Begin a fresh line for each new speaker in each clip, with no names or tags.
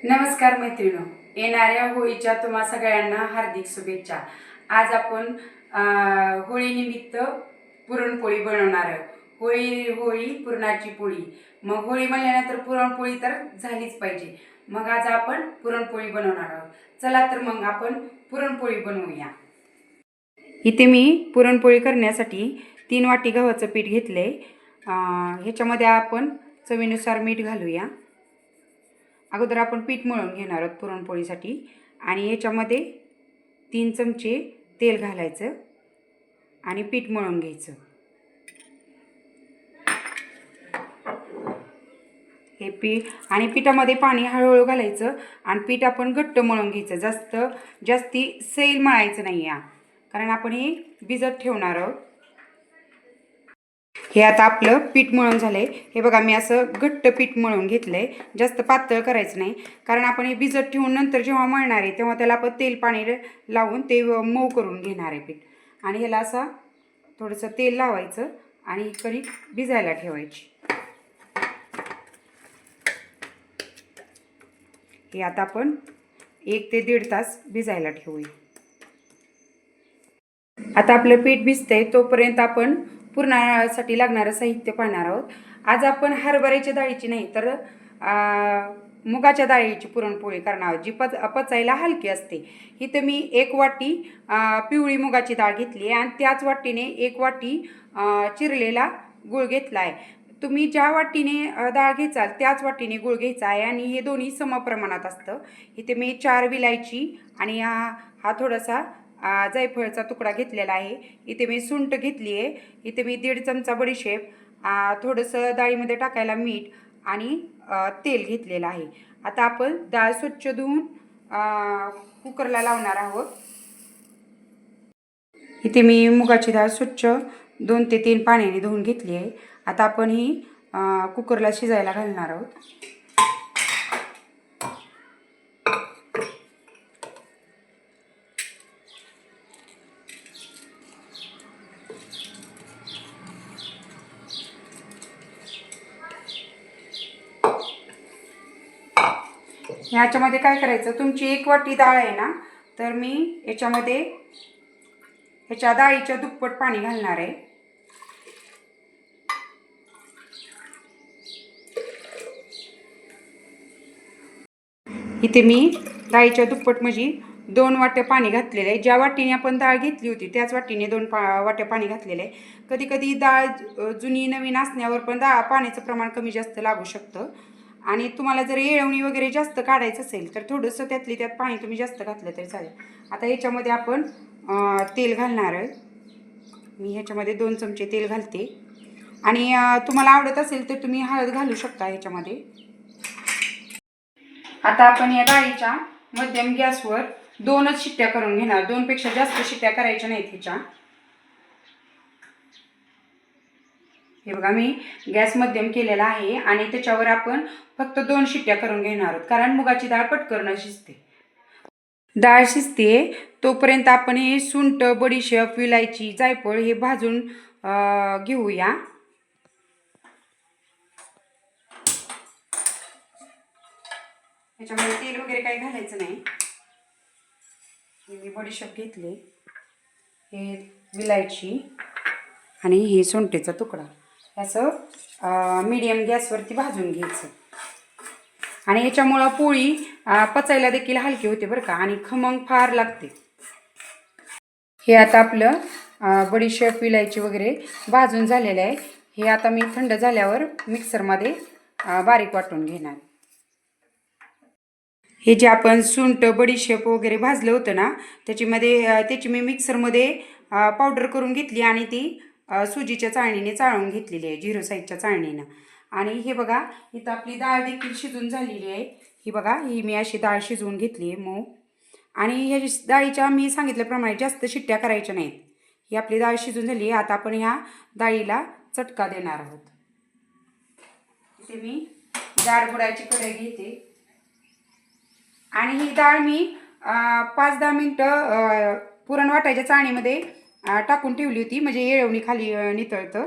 नमस्कार मैत्रिणो, येणाऱ्या होळीच्या तुम्हा सगळ्यांना हार्दिक शुभेच्छा। आज आपण होळीनिमित्त पुरणपोळी बनवणार आहोत। होळी होळी पुरणाची पोळी। मग होळी म्हणल्यानंतर पुरणपोळी तर झालीच पाहिजे। मग आज आपण पुरणपोळी बनवणार आहोत। चला तर मग आपण पुरणपोळी बनवूया। इथे मी पुरणपोळी करण्यासाठी 3 वाटी गव्हाचं पीठ घेतले। ह्याच्यामध्ये आपण चवीनुसार मीठ घालूया। अगोदर आपण पीठ मळून घेणार आहोत पुरणपोळीसाठी आणि याच्यामध्ये 3 चमचे तेल घालायचं आणि पीठ मळून घ्यायचं। हे पीठ आणि पिठामध्ये पाणी हळूहळू घालायचं आणि पीठ आपण घट्ट मळून घ्यायचं। जास्ती सैल मळायचं नाही आहे, कारण आपण हे भिजत ठेवणार आहोत। हे आता आपलं पीठ मळून झालंय। हे बघा, मी असं घट्ट पीठ मळून घेतलंय। जास्त पातळ करायचं नाही, कारण आपण हे भिजत ठेवून नंतर जेव्हा मळणार आहे तेव्हा त्याला आपण तेल पाणी लावून ते मऊ करून घेणार आहे पीठ। आणि ह्याला असं थोडंसं तेल लावायचं आणि कणिक भिजायला ठेवायची। हे आता आपण 1 ते 1.5 तास भिजायला ठेवूया। आता आपलं पीठ भिजतंय, तोपर्यंत आपण पुरणासाठी लागणारं साहित्य पाहणार आहोत। आज आपण हरभऱ्याच्या डाळीची नाही तर मुगाच्या डाळीची पुरणपोळी करणार आहोत, जी पचायला हलकी असते। इथं मी 1 वाटी पिवळी मुगाची डाळ घेतली आहे आणि त्याच वाटीने 1 वाटी चिरलेला गूळ घेतला आहे। तुम्ही ज्या वाटीने डाळ घेचाल त्याच वाटीने गूळ घ्यायचा आहे आणि हे दोन्ही समप्रमाणात असतं। इथे मी 4 विलायची आणि हा थोडासा जायफळचा तुकडा घेतलेला आहे। इथे मी सुंठ घेतली आहे। इथे मी 1.5 चमचा बडीशेप, थोडंसं डाळीमध्ये टाकायला मीठ आणि तेल घेतलेलं आहे। आता आपण डाळ स्वच्छ धुवून कुकरला लावणार आहोत। इथे मी मुगाची डाळ स्वच्छ 2 ते 3 पाण्याने धुवून घेतली आहे। आता आपण ही कुकरला शिजायला घालणार आहोत। ह्याच्यामध्ये काय करायचं, तुमची 1 वाटी डाळ आहे ना, तर मी याच्यामध्ये ह्याच्या डाळीच्या दुप्पट पाणी घालणार आहे। इथे मी डाळीच्या दुप्पट म्हणजे 2 वाट्या पाणी घातलेलं आहे। ज्या वाटीने आपण डाळ घेतली होती त्याच वाटीने 2 वाट्या पाणी घातलेलं आहे। कधी कधी डाळ जुनी नवीन असण्यावर पण पाण्याचं प्रमाण कमी जास्त लागू शकतं आणि तुम्हाला जर येळवणी वगैरे जास्त काढायचं असेल तर थोडंसं त्यात पाणी तुम्ही जास्त घातलं तरी चालेल। आता ह्याच्यामध्ये आपण तेल घालणार आहे। मी ह्याच्यामध्ये 2 चमचे तेल घालते आणि तुम्हाला आवडत असेल तर तुम्ही हळद घालू शकता ह्याच्यामध्ये। आता आपण या डाळीच्या मध्यम गॅसवर 2च शिट्ट्या करून घेणार, 2 पेक्षा जास्त शिट्ट्या करायच्या नाहीत ह्याच्या। हे बघा, मी गॅस मध्यम केलेला आहे आणि त्याच्यावर आपण फक्त 2 शिट्ट्या करून घेणार आहोत, कारण मुगाची डाळ पटकन शिजते। डाळ शिजते तोपर्यंत आपण हे सुंठ, बडीशेप, विलायची, जायफळ हे भाजून घेऊया। ह्याच्यामध्ये तेल वगैरे काही घालायचं नाही। मी बडीशेप घेतले, हे विलायची आणि हे सुंठीचा तुकडा, असं मीडियम गॅसवरती भाजून घ्यायचं। आणि याच्यामुळं पोळी पचायला देखील हलकी होते बरं का, आणि खमंग फार लागते। हे आता आपलं बडीशेप, विलायची वगैरे भाजून झालेलं आहे। हे आता मी थंड झाल्यावर मिक्सरमध्ये बारीक वाटून घेणार। हे जे आपण सुंठ, बडीशेप वगैरे भाजलं होतं ना, त्याची मी मिक्सरमध्ये पावडर करून घेतली आणि ती सुजीच्या चाळणीने चाळून घेतलेली आहे, 0 साईजच्या चाळणीनं। आणि हे बघा, इथं आपली डाळ देखील शिजून झालेली आहे। ही बघा, ही मी अशी डाळ शिजवून घेतली आहे मऊ। आणि ह्या डाळीच्या मी सांगितल्याप्रमाणे जास्त शिट्ट्या करायच्या नाहीत। ही आपली डाळ शिजून झाली आहे। आता आपण ह्या डाळीला चटका देणार आहोत। इथे मी जाड बुडाची कढई घेते आणि ही डाळ मी 5-10 मिनटं पुरण वाटायच्या चाळणीमध्ये टाकून ठेवली होती, म्हणजे येळवणी खाली नितळतं।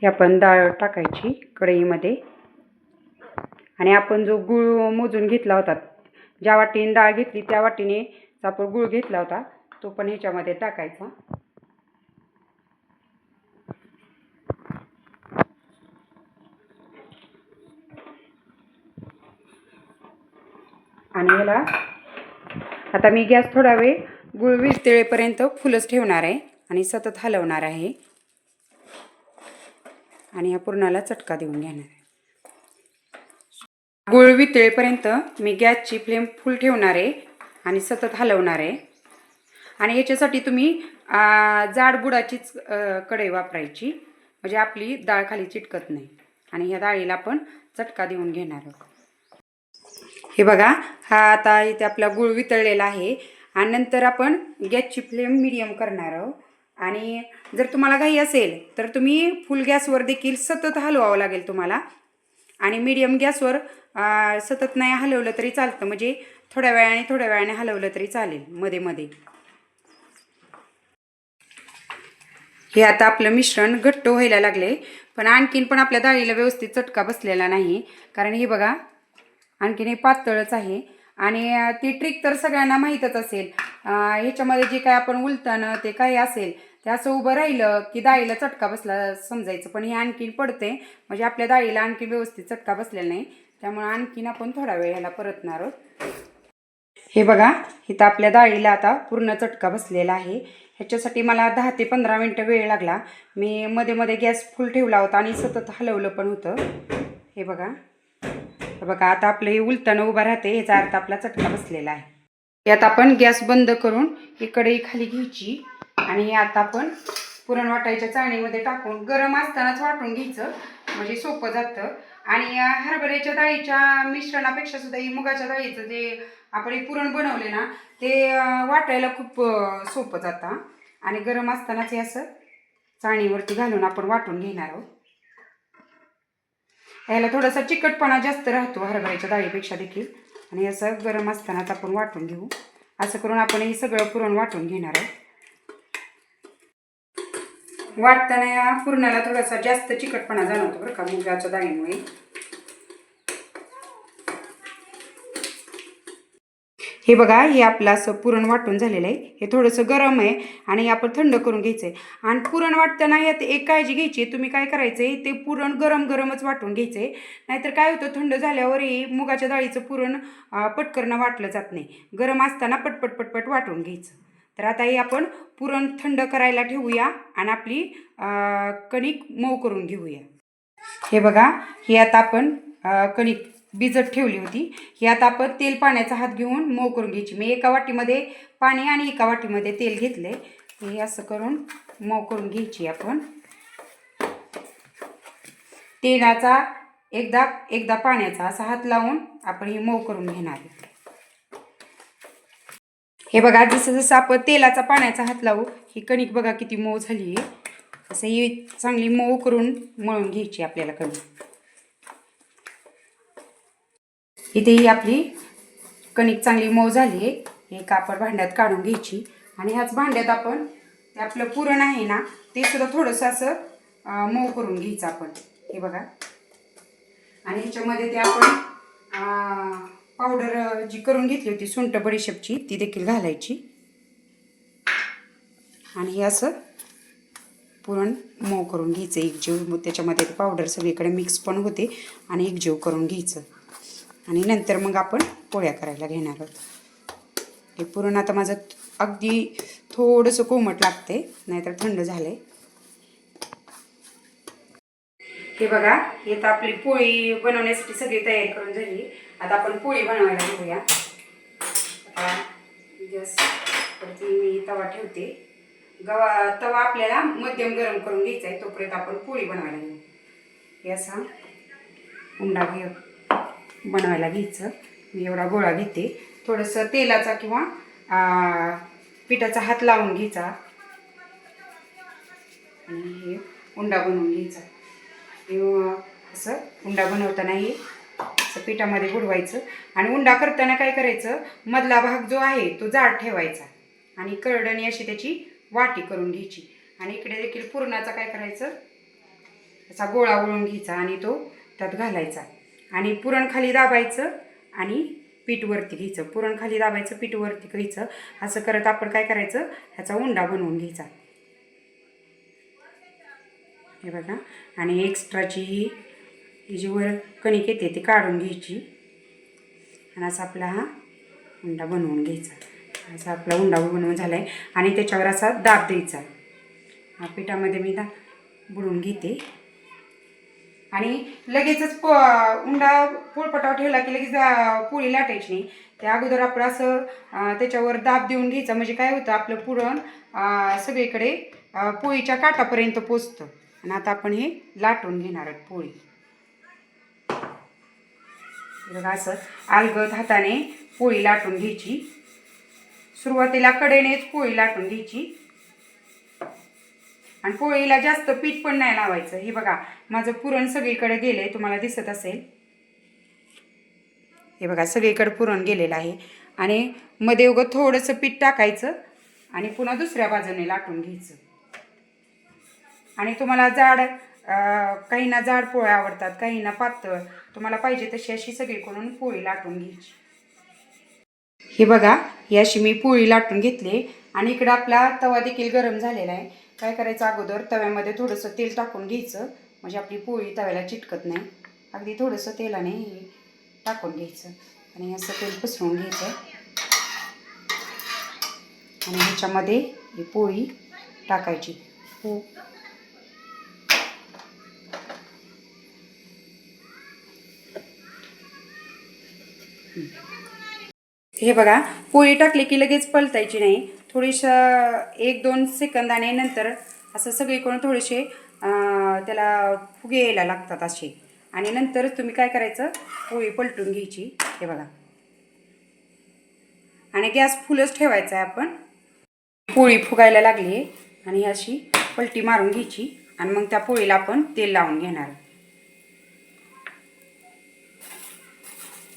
ही आपण डाळ टाकायची कढईमध्ये आणि आपण जो गूळ मोजून घेतला होता, ज्या वाटीने डाळ घेतली त्या वाटीने आपण गूळ घेतला होता, तो पण ह्याच्यामध्ये टाकायचा. आणि याला आता मी गॅस थोडा वेळ गूळ वितळेपर्यंत फुलच ठेवणार आहे आणि सतत हलवणार आहे आणि ह्या पुरणाला चटका देऊन घेणार आहे. गूळ वितळेपर्यंत मी गॅसची फ्लेम फुल ठेवणार आहे आणि सतत हलवणार आहे. आणि याच्यासाठी तुम्ही जाड बुडाचीच कढई वापरायची, म्हणजे आपली डाळ खाली चिटकत नाही. आणि ह्या डाळीला आपण चटका देऊन घेणार आहोत. हे बघा, हा आता इथे आपला गूळ वितळलेला आहे आणि नंतर आपण गॅसची फ्लेम मीडियम करणार आहोत. आणि जर तुम्हाला घाई असेल तर तुम्ही फुल गॅसवर देखील सतत हलवावं लागेल तुम्हाला. आणि मीडियम गॅसवर सतत नाही हलवलं तरी चालतं, म्हणजे थोड्या वेळाने हलवलं तरी चालेल मध्ये मध्ये. हे आता आपलं मिश्रण घट्ट व्हायला लागले, पण आणखीन पण आपल्या डाळीला व्यवस्थित चटका बसलेला नाही, कारण हे बघा आणखीन हे पातळच आहे. आणि ती ट्रिक तर सगळ्यांना माहीतच असेल. ह्याच्यामध्ये जे काय आपण उलतानं ते काही असेल ते असं उभं राहिलं की डाळीला चटका बसला समजायचं, पण हे आणखीन पडते, म्हणजे आपल्या डाळीला आणखीन व्यवस्थित चटका बसलेला नाही. त्यामुळे आणखीन आपण थोडा वेळ ह्याला परतणार आहोत. हे बघा, इथं आपल्या डाळीला आता पूर्ण चटका बसलेला आहे. ह्याच्यासाठी मला 10 ते 15 मिनटं वेळ लागला. मी मध्ये मध्ये गॅस फुल ठेवला होता आणि सतत हलवलं पण होतं. हे बघा आता आपलं हे उलतानं उभं राहते, याचा अर्थ आपला चटका बसलेला आहे. यात आपण गॅस बंद करून ही कढई खाली घ्यायची आणि हे आता आपण पुरण वाटायच्या चाळणीमध्ये टाकून गरम असतानाच वाटून घ्यायचं, म्हणजे सोपं जातं. आणि हरभऱ्याच्या डाळीच्या मिश्रणापेक्षा सुद्धा ही मुगाच्या डाळीचं जे आपण हे पुरण बनवले ना, ते वाटायला खूप सोपं जातं. आणि गरम असतानाच हे असं चाळणीवरती घालून आपण वाटून घेणार आहोत. याला थोडासा चिकटपणा जास्त राहतो हरभऱ्याच्या डाळीपेक्षा देखील. आणि असं गरम असतानाच आपण वाटून घेऊ. असं करून आपण हे सगळं पुरण वाटून घेणार आहोत. वाटताना या पुरणाला थोडासा जास्त चिकटपणा जाणवतो बरं का, मुगाच्या डाळीमुळे. हे बघा, हे आपलं असं पुरण वाटून झालेलं आहे. हे थोडंसं गरम आहे आणि हे आपण थंड करून घ्यायचं आहे. आणि पुरण वाटताना यात एक काळजी घ्यायची आहे, तुम्ही काय करायचं आहे, ते पुरण गरमच वाटून घ्यायचं आहे. नाहीतर काय होतं, थंड झाल्यावरही मुगाच्या डाळीचं पुरण पटकन वाटलं जात नाही. गरम असताना पटपट वाटून घ्यायचं. तर आता हे आपण पुरण थंड करायला ठेवूया आणि आपली कणिक मऊ करून घेऊया. हे बघा, हे आता आपण कणिक भिजत ठेवली होती. ही आता आपण तेल पाण्याचा हात घेऊन मऊ करून घ्यायची. मी एका वाटीमध्ये पाणी आणि एका वाटीमध्ये तेल घेतले. हे असं करून मऊ करून घ्यायची आपण. तेलाचा एकदा पाण्याचा असा हात लावून आपण हे मऊ करून घेणार आहे. हे बघा, जसं आपण तेलाचा पाण्याचा हात लावू, ही कणिक बघा किती मऊ झाली आहे. असं ही चांगली मऊ करून मळून घ्यायची आपल्याला कणिक. इथे ही आपली कणिक चांगली मऊ झाली आहे. हे कापड भांड्यात काढून घ्यायची आणि ह्याच भांड्यात आपण ते आपलं पुरण आहे ना, ते सुद्धा थोडंसं असं मऊ करून घ्यायचं आपण. हे बघा, आणि ह्याच्यामध्ये ते आपण पावडर जी करून घेतली होती सुंठ बडीशेपची, ती देखील घालायची. आणि हे असं पुरण मऊ करून घ्यायचं एकजीव. त्याच्यामध्ये ते पावडर सगळीकडे मिक्स पण होते आणि एकजीव करून घ्यायचं. आणि नंतर मग आपण पोळ्या करायला घेणार आहोत. हे पुरण आता माझं अगदी थोडंसं कोमट लागते, नाहीतर थंड झाले. हे बघा, हे तर आपली पोळी बनवण्यासाठी सगळी तयारी करून झाली. आता आपण पोळी बनवायला घेऊया. आता गॅसवरती मी तवा ठेवते. तवा आपल्याला मध्यम गरम करून घ्यायचा आहे, तोपर्यंत आपण पोळी बनवायला घेऊ. हे असा उंडा बनवायला घ्यायचं. मी एवढा गोळा घेते. थोडंसं तेलाचा किंवा पिठाचा हात लावून घ्यायचा आणि हे उंडा बनवून घ्यायचा. असं उंडा बनवताना हे असं पिठामध्ये बुडवायचं. आणि उंडा करताना काय करायचं, मधला भाग जो आहे तो जाड ठेवायचा आणि करडणी अशी त्याची वाटी करून घ्यायची. आणि इकडे देखील पुरणाचा काय करायचं, असा गोळा वळून घ्यायचा आणि तो त्यात घालायचा. आणि पुरण खाली दाबायचं आणि पीठ वरती घ्यायचं, पुरण खाली दाबायचं, पीठ वरती घ्यायचं. असं करत आपण काय करायचं, ह्याचा उंडा बनवून घ्यायचा. हे बघा. आणि एक्स्ट्राची ही जी वर कणिक येते ती काढून घ्यायची आणि असा आपला हा उंडा बनवून घ्यायचा. असा आपला उंडा बनवून झाला आहे आणि त्याच्यावर असा दाब द्यायचा. हा पिठामध्ये मी बुडवून घेते आणि लगेचच उंडा पोळपाटावर ठेवला की लगेच पोळी लाटायची नाही. त्या अगोदर आपण असं त्याच्यावर दाब देऊन घ्यायचा. म्हणजे काय होतं, आपलं पुरण सगळीकडे पोळीच्या काठापर्यंत पोचतं. आणि आता आपण हे लाटून घेणार आहोत पोळी. बघा असं अलगद हाताने पोळी लाटून घ्यायची. सुरुवातीला कडेनेच पोळी लाटून घ्यायची आणि पोळीला जास्त पीठ पण नाही लावायचं. हे बघा माझं पुरण सगळीकडे गेलंय, तुम्हाला दिसत असेल. हे बघा सगळीकडे पुरण गेलेलं आहे आणि मध्ये उगं थोडंसं पीठ टाकायचं आणि पुन्हा दुसऱ्या बाजूने लाटून घ्यायचं. आणि तुम्हाला जाड काहींना जाड पोळ्या आवडतात, काहींना पातळ, तुम्हाला पाहिजे तशी अशी सगळीकडून पोळी लाटून घ्यायची. हे बघा ही अशी मी पोळी लाटून घेतली आणि इकडं आपला तवा देखील गरम झालेला आहे. काय करायचं, अगोदर तव्यामध्ये थोडंसं तेल टाकून घ्यायचं म्हणजे आपली पोळी तव्याला चिटकत नाही. अगदी थोडंसं तेलाने टाकून घ्यायचं आणि असं तेल पसरवून घ्यायचं आणि ह्याच्यामध्ये ही पोळी टाकायची. हे बघा पोळी टाकली की लगेच पलटायची नाही. थोडीसं 1-2 सेकंदाने नंतर असं सगळीकडून थोडेसे त्याला फुगे यायला लागतात असे. आणि नंतर तुम्ही काय करायचं, पोळी पलटून घ्यायची. हे बघा आणि गॅस फुलच ठेवायचा आहे आपण. पोळी फुगायला लागली आणि अशी पलटी मारून घ्यायची आणि मग त्या पोळीला आपण तेल लावून घेणार.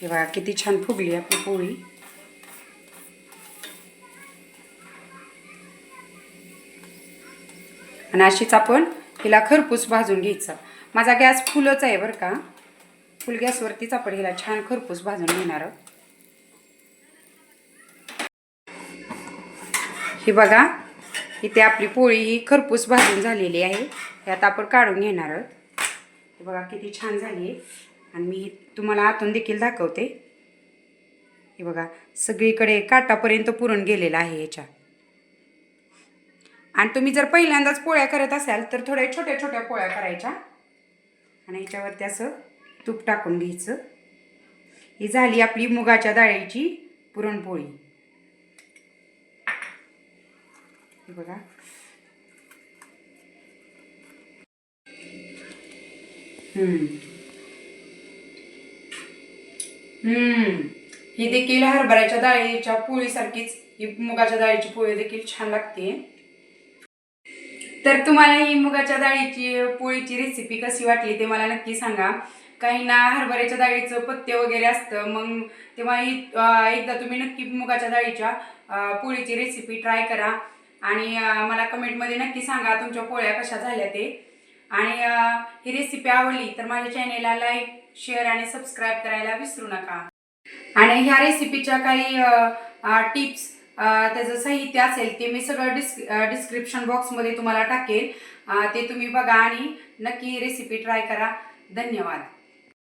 हे बघा किती छान फुगली आपली पोळी. आणि अशीच आपण हिला खरपूस भाजून घ्यायचं. माझा गॅस फुलच आहे बरं का, फुल गॅसवरतीच आपण हिला छान खरपूस भाजून घेणार आहोत. ही बघा इथे आपली पोळी ही खरपूस भाजून झालेली आहे. हे आता आपण काढून घेणार आहोत. हे बघा किती छान झाली आहे आणि मी तुम्हाला आतून देखील दाखवते. हे बघा सगळीकडे काटापर्यंत पुरण गेलेलं आहे ह्याच्या. आणि तुम्ही जर पहिल्यांदाच पोळ्या करत असाल तर थोड्या छोट्या छोट्या पोळ्या करायच्या आणि ह्याच्यावरती असं तूप टाकून घ्यायचं. ही झाली आपली मुगाच्या डाळीची पुरणपोळी. हे बघा ही देखील हरभऱ्याच्या डाळीच्या पोळीसारखीच ही मुगाच्या डाळीची पोळी देखील छान लागते. तर तुम्हाला ही मुगाच्या डाळीची पोळीची रेसिपी कशी वाटली ते मला नक्की सांगा. काहींना हरभऱ्याच्या डाळीचं पथ्य वगैरे असतं, मग तेव्हा एकदा तुम्ही नक्की मुगाच्या डाळीच्या पोळीची रेसिपी ट्राय करा आणि मला कमेंटमध्ये नक्की सांगा तुमच्या पोळ्या कशा झाल्या ते. आणि ही रेसिपी आवडली तर माझ्या चॅनेलला लाईक, शेअर आणि सबस्क्राईब करायला विसरू नका. आणि ह्या रेसिपीच्या काही टिप्स, त्याचं साहित्य असेल ते मी सगळं डिस्क्रिप्शन बॉक्समध्ये तुम्हाला टाकेल. ते तुम्ही बघा आणि नक्की रेसिपी ट्राय करा. धन्यवाद.